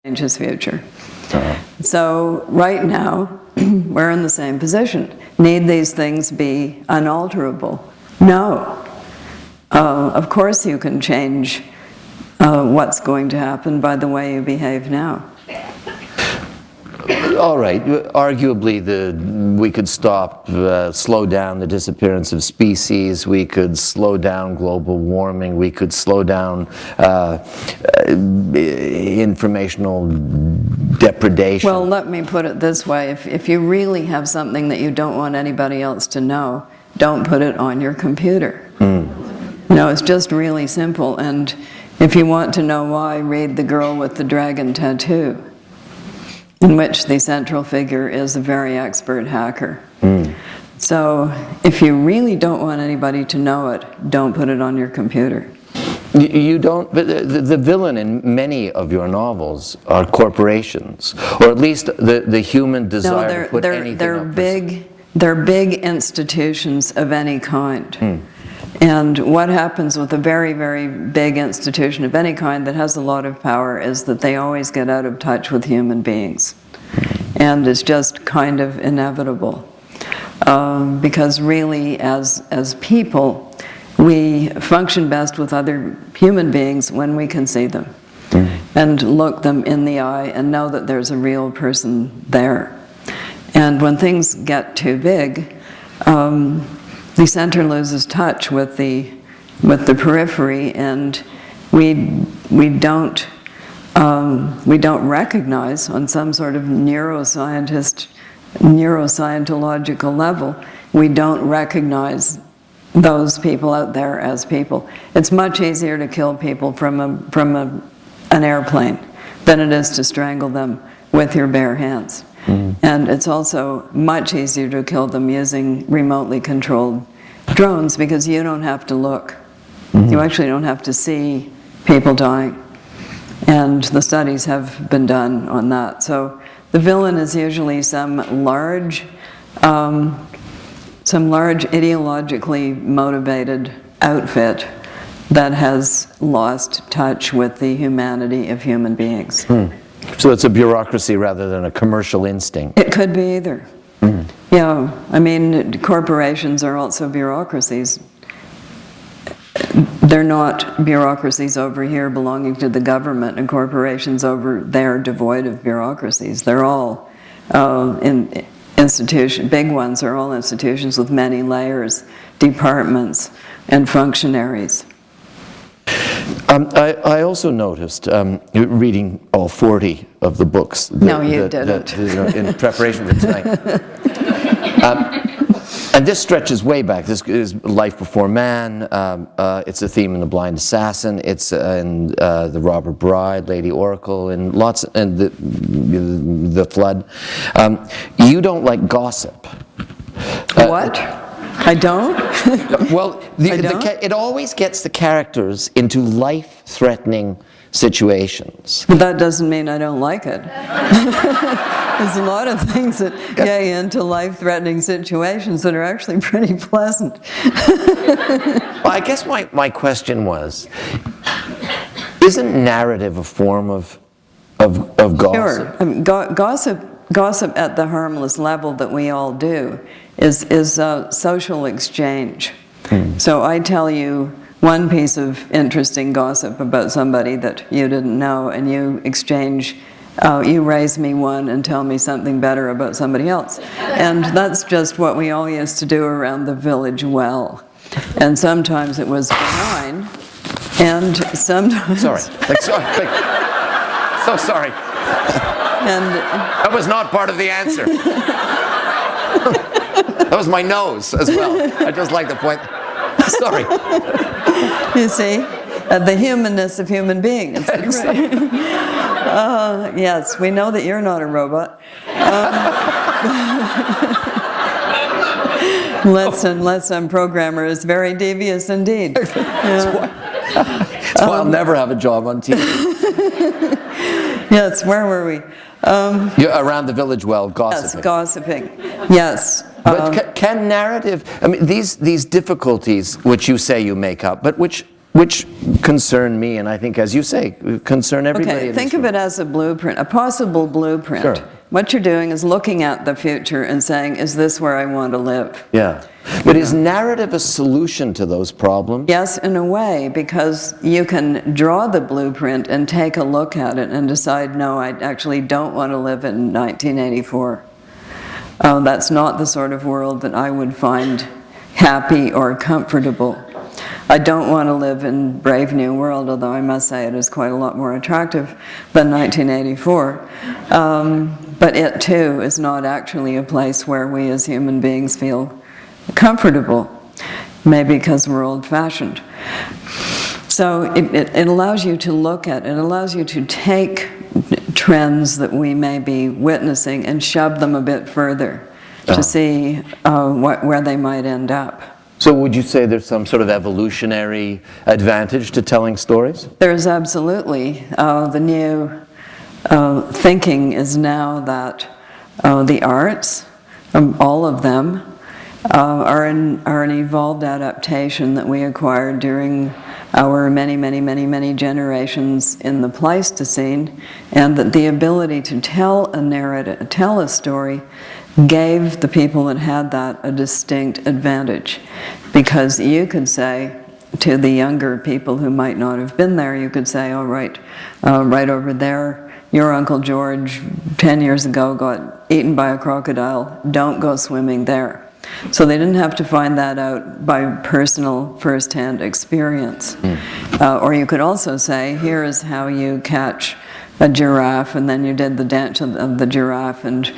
change his future. So right now, we're in the same position. Need these things be unalterable? No. Of course you can change what's going to happen by the way you behave now. All right. Arguably, we could slow down the disappearance of species. We could slow down global warming. We could slow down informational depredation. Well, let me put it this way. If you really have something that you don't want anybody else to know, don't put it on your computer. You know, it's just really simple. And if you want to know why, read The Girl with the Dragon Tattoo, in which the central figure is a very expert hacker. So if you really don't want anybody to know it, don't put it on your computer. You don't, but the villain in many of your novels are corporations, or at least the human desire to put anything up. They're big institutions of any kind. And what happens with a very, very big institution of any kind that has a lot of power is that they always get out of touch with human beings. And it's just kind of inevitable. Because really, as people, we function best with other human beings when we can see them. And look them in the eye and know that there's a real person there. And when things get too big, the center loses touch with the periphery, and we don't recognize on some sort of neuroscientological level, we don't recognize those people out there as people. It's much easier to kill people from an airplane than it is to strangle them with your bare hands. And it's also much easier to kill them using remotely controlled drones, because you don't have to look. You actually don't have to see people dying. And the studies have been done on that. So the villain is usually some large ideologically motivated outfit that has lost touch with the humanity of human beings. So it's a bureaucracy rather than a commercial instinct. It could be either. Yeah, I mean, corporations are also bureaucracies. They're not bureaucracies over here belonging to the government, and corporations over there devoid of bureaucracies. They're all big ones are all institutions with many layers, departments, and functionaries. I also noticed, reading all 40 of the books in preparation for tonight, and this stretches way back. This is Life Before Man. It's a theme in The Blind Assassin. It's in The Robber Bride, Lady Oracle, and the Flood. You don't like gossip. What? I don't? Well, it always gets the characters into life-threatening situations. But that doesn't mean I don't like it. There's a lot of things that get you into life-threatening situations that are actually pretty pleasant. Well, I guess my question was, isn't narrative a form of gossip? Sure. I mean, gossip at the harmless level that we all do is social exchange. So I tell you one piece of interesting gossip about somebody that you didn't know, and you exchange, you raise me one and tell me something better about somebody else. And that's just what we all used to do around the village well. And sometimes it was benign, and sometimes... So sorry. And that was not part of the answer. That was my nose as well. I just like to point. Sorry. You see, the humanness of human beings. Exactly. Yes, we know that you're not a robot. Unless some programmer is very devious indeed. That's why I'll never have a job on TV. Yes, where were we? You're around the village well, gossiping. Yes, gossiping. Yes. But can narrative, I mean, these difficulties which you say you make up, but which which concern me, and I think, as you say, concern everybody. Okay, think of it as a blueprint, a possible blueprint. Sure. What you're doing is looking at the future and saying, is this where I want to live? Yeah. But is narrative a solution to those problems? Yes, in a way, because you can draw the blueprint and take a look at it and decide, no, I actually don't want to live in 1984. That's not the sort of world that I would find happy or comfortable. I don't want to live in Brave New World, although I must say it is quite a lot more attractive than 1984. But it too is not actually a place where we as human beings feel comfortable, maybe because we're old-fashioned. So it allows you to look at, it allows you to take trends that we may be witnessing and shove them a bit further to see where they might end up. So would you say there's some sort of evolutionary advantage to telling stories? There's absolutely. The new thinking is now that the arts, all of them, are an evolved adaptation that we acquired during our many generations in the Pleistocene, and that the ability to tell a narrative, tell a story, gave the people that had that a distinct advantage. Because you could say to the younger people who might not have been there, you could say, all right, right over there, your Uncle George 10 years ago got eaten by a crocodile, don't go swimming there. So they didn't have to find that out by personal first-hand experience. Or you could also say, here is how you catch a giraffe, and then you did the dance of the giraffe and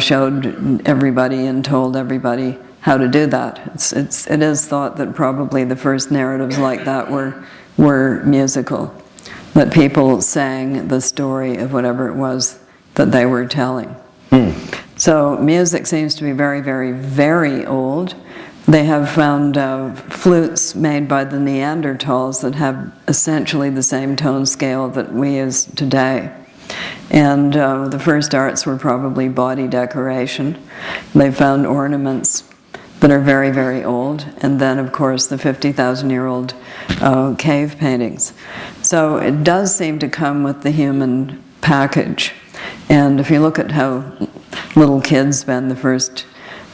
showed everybody and told everybody how to do that. It is thought that probably the first narratives like that were musical, that people sang the story of whatever it was that they were telling. So music seems to be very old. They have found flutes made by the Neanderthals that have essentially the same tone scale that we use today. And the first arts were probably body decoration. They found ornaments that are very old, and then of course the 50,000-year-old cave paintings. So it does seem to come with the human package. And if you look at how little kids spend the first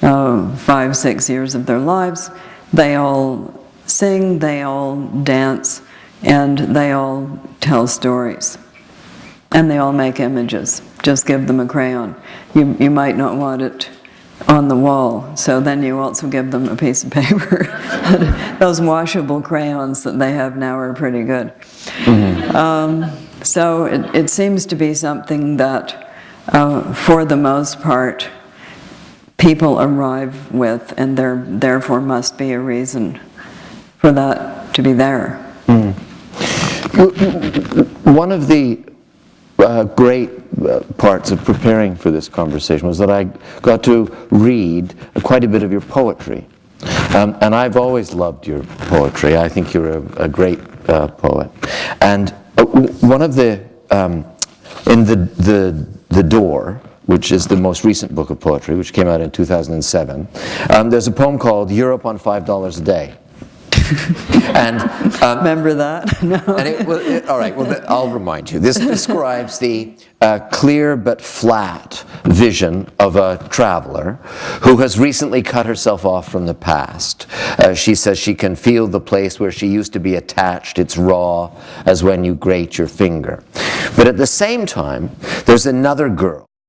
5-6 years of their lives, they all sing, they all dance, and they all tell stories. And they all make images. Just give them a crayon. You might not want it on the wall, so then you also give them a piece of paper. Those washable crayons that they have now are pretty good. So it seems to be something that, for the most part, people arrive with, and there therefore must be a reason for that to be there. One of the great parts of preparing for this conversation was that I got to read quite a bit of your poetry. And I've always loved your poetry. I think you're a great poet. And one of the, in the Door, which is the most recent book of poetry, which came out in 2007, there's a poem called Europe on $5 a Day. And remember that? No. And all right, well, I'll remind you. This describes the clear but flat vision of a traveler who has recently cut herself off from the past. She says she can feel the place where she used to be attached. It's raw as when you grate your finger. But at the same time, there's another girl